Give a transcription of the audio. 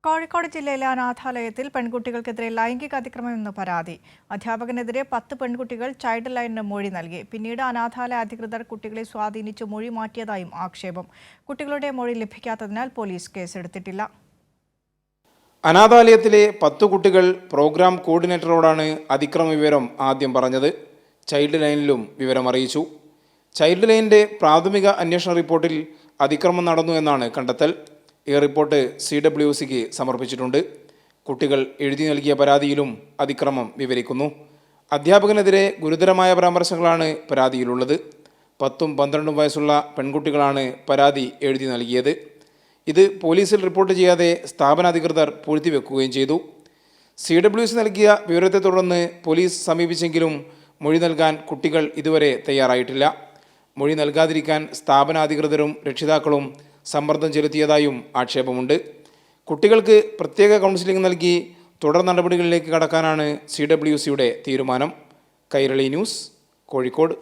കോഴിക്കോട് ജില്ലയിലെ അനാഥാലയത്തിൽ പെൺകുട്ടികൾക്കെതിരെ ലൈംഗിക അതിക്രമമെന്ന് പരാതി. അധ്യാപകനെതിരെ 10 പെൺകുട്ടികൾ ചൈൽഡ് ലൈനിന് മൊഴി നൽകി. പിന്നീട് അനാഥാലയ അധികൃതർ കുട്ടികളെ സ്വാധീനിച്ച് മൊഴി മാറ്റിയതായും ആക്ഷേപം. കുട്ടികളുടെ മൊഴി ലഭിക്കാത്തതിനാൽ പോലീസ് കേസെടുത്തിട്ടില്ല. അനാഥാലയത്തിലെ 10 കുട്ടികൾ പ്രോഗ്രാം കോർഡിനേറ്ററോടാണ് അതിക്രമ വിവരം ആദ്യം പറഞ്ഞത്. ചൈൽഡ് ലൈനിലും വിവരം അറിയിച്ചു. ചൈൽഡ് ലൈനിന്റെ പ്രാഥമിക അന്വേഷണ റിപ്പോർട്ടിൽ അതിക്രമം നടന്നു എന്നാണ് കണ്ടെത്തൽ. ഈ റിപ്പോർട്ട് CWCക്ക് സമർപ്പിച്ചിട്ടുണ്ട്. കുട്ടികൾ എഴുതി നൽകിയ പരാതിയിലും അതിക്രമം വിവരിക്കുന്നു. അധ്യാപകനെതിരെ ഗുരുതരമായ പരാമർശങ്ങളാണ് പരാതിയിലുള്ളത്. 10ഉം 12ഉം വയസ്സുള്ള പെൺകുട്ടികളാണ് പരാതി എഴുതി നൽകിയത്. ഇത് പോലീസിൽ റിപ്പോർട്ട് ചെയ്യാതെ സ്ഥാപനാധികൃതർ പൂഴ്ത്തിവെക്കുകയും ചെയ്തു. CWC നൽകിയ വിവരത്തെ തുടർന്ന് പോലീസ് സമീപിച്ചെങ്കിലും മൊഴി നൽകാൻ കുട്ടികൾ ഇതുവരെ തയ്യാറായിട്ടില്ല. മൊഴി നൽകാതിരിക്കാൻ സ്ഥാപനാധികൃതരും രക്ഷിതാക്കളും സമ്മർദ്ദം ചെലുത്തിയതായും ആക്ഷേപമുണ്ട്. കുട്ടികൾക്ക് പ്രത്യേക കൗൺസിലിംഗ് നൽകി തുടർ നടപടികളിലേക്ക് കടക്കാനാണ് CWCയുടെ തീരുമാനം. കൈരളി ന്യൂസ്, കോഴിക്കോട്.